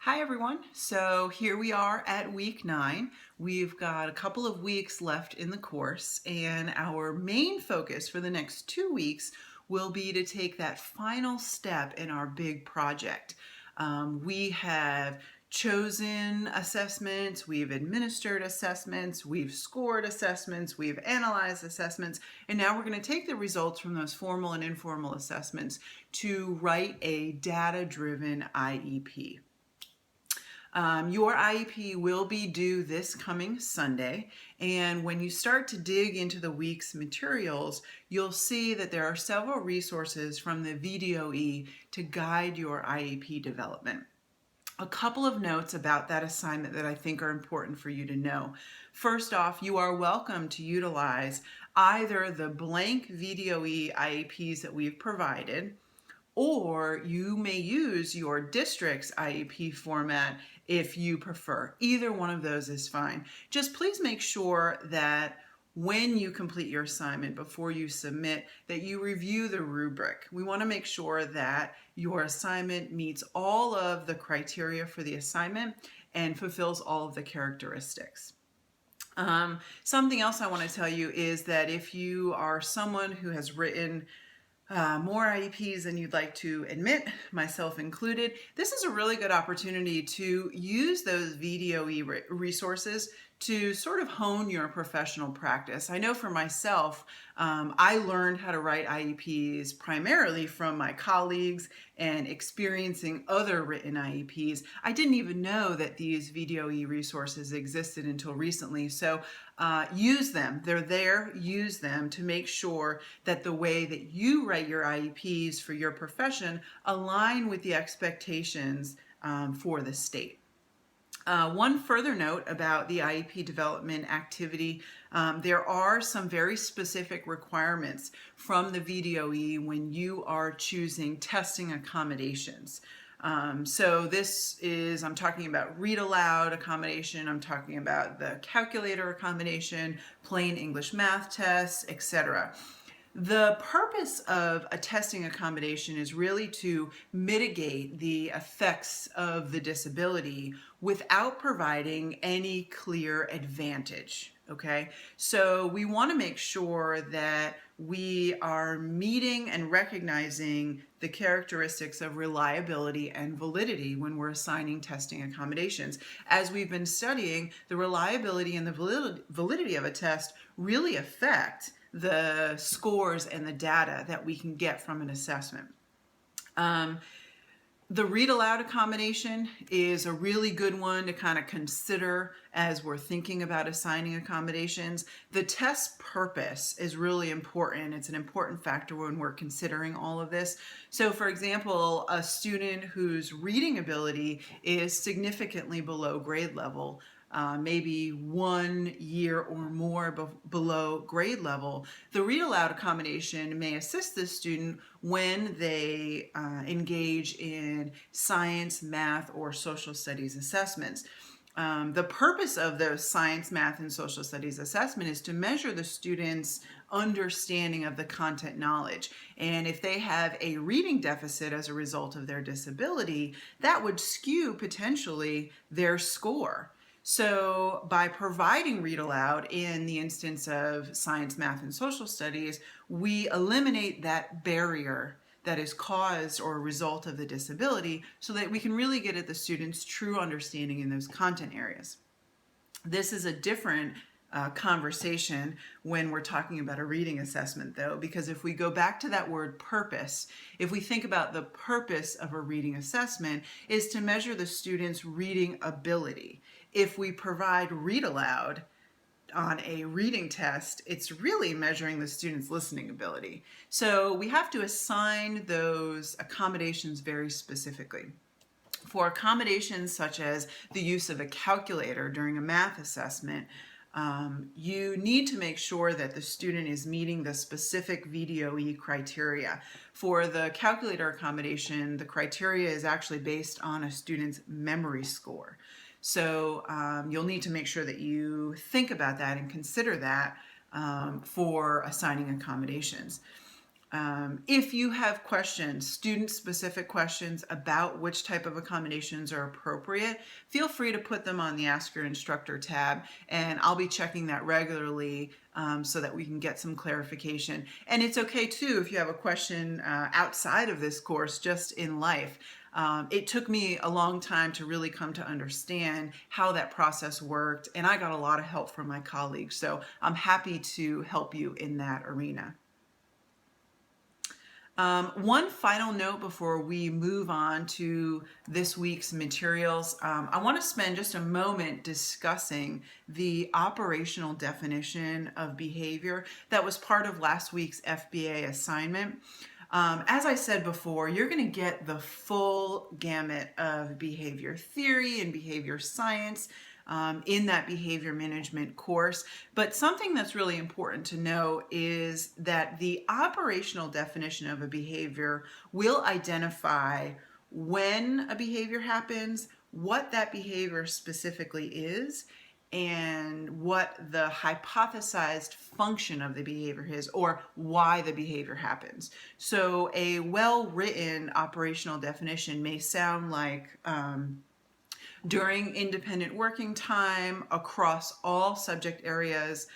Hi everyone. So here we are at week 9. We've got a couple of weeks left in the course, and our main focus for the next 2 weeks will be to take that final step in our big project. We have chosen assessments, we've administered assessments, we've scored assessments, we've analyzed assessments, and now we're going to take the results from those formal and informal assessments to write a data-driven IEP. Your IEP will be due this coming Sunday, and when you start to dig into the week's materials, you'll see that there are several resources from the VDOE to guide your IEP development. A couple of notes about that assignment that I think are important for you to know. First off, you are welcome to utilize either the blank VDOE IEPs that we've provided, or you may use your district's IEP format if you prefer. Either one of those is fine. Just please make sure that when you complete your assignment, before you submit, that you review the rubric. We want to make sure that your assignment meets all of the criteria for the assignment and fulfills all of the characteristics. Something else I want to tell you is that if you are someone who has written more IEPs than you'd like to admit, myself included, this is a really good opportunity to use those VDOE resources to sort of hone your professional practice. I know for myself, I learned how to write IEPs primarily from my colleagues and experiencing other written IEPs. I didn't even know that these VDOE resources existed until recently. So use them. They're there. Use them to make sure that the way that you write your IEPs for your profession align with the expectations for the state. One further note about the IEP development activity, there are some very specific requirements from the VDOE when you are choosing testing accommodations. So this is, I'm talking about read aloud accommodation, I'm talking about the calculator accommodation, plain English math tests, etc. The purpose of a testing accommodation is really to mitigate the effects of the disability without providing any clear advantage. Okay, so we want to make sure that we are meeting and recognizing the characteristics of reliability and validity when we're assigning testing accommodations. As we've been studying, the reliability and the validity of a test really affect the scores and the data that we can get from an assessment. The read aloud accommodation is a really good one to kind of consider as we're thinking about assigning accommodations. The test purpose is really important. It's an important factor when we're considering all of this. So for example, a student whose reading ability is significantly below grade level, maybe 1 year or more below grade level, the read aloud accommodation may assist this student when they engage in science, math, or social studies assessments. The purpose of those science, math, and social studies assessment is to measure the student's understanding of the content knowledge. And if they have a reading deficit as a result of their disability, that would skew potentially their score. So by providing read aloud in the instance of science, math, and social studies, we eliminate that barrier that is caused or a result of the disability so that we can really get at the student's true understanding in those content areas. This is a different conversation when we're talking about a reading assessment, though, because if we go back to that word purpose, if we think about the purpose of a reading assessment is to measure the student's reading ability. If we provide read aloud on a reading test, it's really measuring the student's listening ability. So we have to assign those accommodations very specifically. For accommodations such as the use of a calculator during a math assessment, you need to make sure that the student is meeting the specific VDOE criteria. For the calculator accommodation, the criteria is actually based on a student's memory score. So you'll need to make sure that you think about that and consider that for assigning accommodations. If you have questions, student-specific questions about which type of accommodations are appropriate, feel free to put them on the Ask Your Instructor tab, and I'll be checking that regularly so that we can get some clarification. And it's okay too if you have a question outside of this course, just in life. It took me a long time to really come to understand how that process worked, and I got a lot of help from my colleagues, so I'm happy to help you in that arena. One final note before we move on to this week's materials. I want to spend just a moment discussing the operational definition of behavior that was part of last week's FBA assignment. As I said before, you're going to get the full gamut of behavior theory and behavior science in that behavior management course. But something that's really important to know is that the operational definition of a behavior will identify when a behavior happens, what that behavior specifically is, and what the hypothesized function of the behavior is, or why the behavior happens. So a well-written operational definition may sound like during independent working time across all subject areas,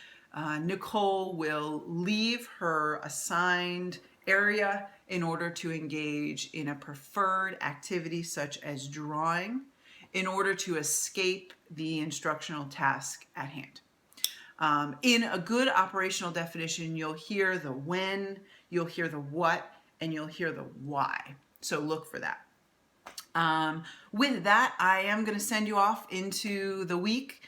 Nicole will leave her assigned area in order to engage in a preferred activity such as drawing in order to escape the instructional task at hand. In a good operational definition, you'll hear the when, you'll hear the what, and you'll hear the why. So look for that. With that, I am going to send you off into the week.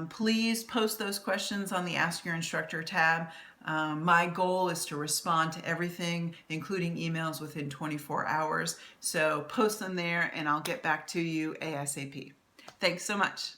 Please post those questions on the Ask Your Instructor tab. My goal is to respond to everything, including emails, within 24 hours. So post them there and I'll get back to you ASAP. Thanks so much.